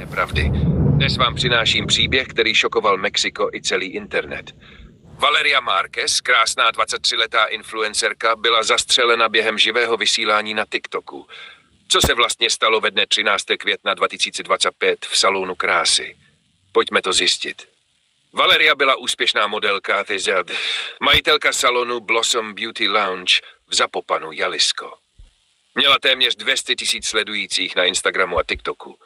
Pravdy. Dnes vám přináším příběh, který šokoval Mexiko i celý internet. Valeria Márquez, krásná 23letá influencerka, byla zastřelena během živého vysílání na TikToku. Co se vlastně stalo ve dne 13. května 2025 v salonu krásy? Pojďme to zjistit. Valeria byla úspěšná modelka, majitelka salonu Blossom Beauty Lounge v Zapopanu, Jalisco. Měla téměř 200 000 sledujících na Instagramu a TikToku.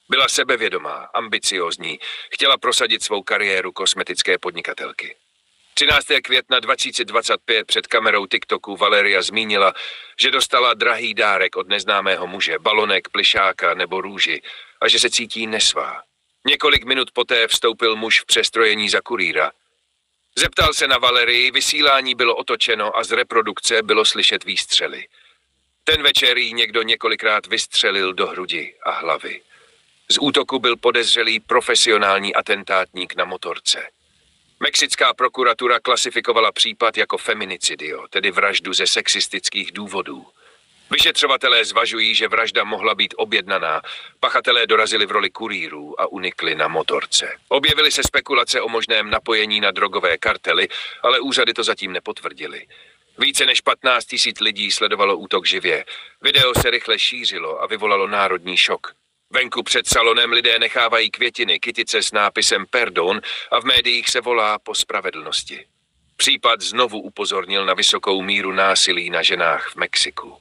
Byla sebevědomá, ambiciózní, chtěla prosadit svou kariéru kosmetické podnikatelky. 13. května 2025 před kamerou TikToku Valeria zmínila, že dostala drahý dárek od neznámého muže, balonek, plišáka nebo růži a že se cítí nesvá. Několik minut poté vstoupil muž v přestrojení za kurýra. Zeptal se na Valerii, vysílání bylo otočeno a z reprodukce bylo slyšet výstřely. Ten večer jí někdo několikrát vystřelil do hrudi a hlavy. Z útoku byl podezřelý profesionální atentátník na motorce. Mexická prokuratura klasifikovala případ jako feminicidio, tedy vraždu ze sexistických důvodů. Vyšetřovatelé zvažují, že vražda mohla být objednaná. Pachatelé dorazili v roli kurýrů a unikli na motorce. Objevily se spekulace o možném napojení na drogové kartely, ale úřady to zatím nepotvrdily. Více než 15 000 lidí sledovalo útok živě. Video se rychle šířilo a vyvolalo národní šok. Venku před salonem lidé nechávají květiny, kytice s nápisem Perdón a v médiích se volá po spravedlnosti. Případ znovu upozornil na vysokou míru násilí na ženách v Mexiku.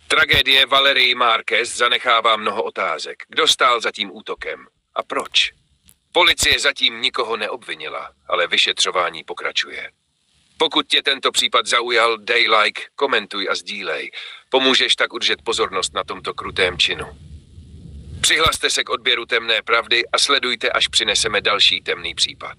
Tragédie Valerii Márquez zanechává mnoho otázek. Kdo stál za tím útokem? A proč? Policie zatím nikoho neobvinila, ale vyšetřování pokračuje. Pokud tě tento případ zaujal, dej like, komentuj a sdílej. Pomůžeš tak udržet pozornost na tomto krutém činu. Přihlaste se k odběru Temné pravdy a sledujte, až přineseme další temný případ.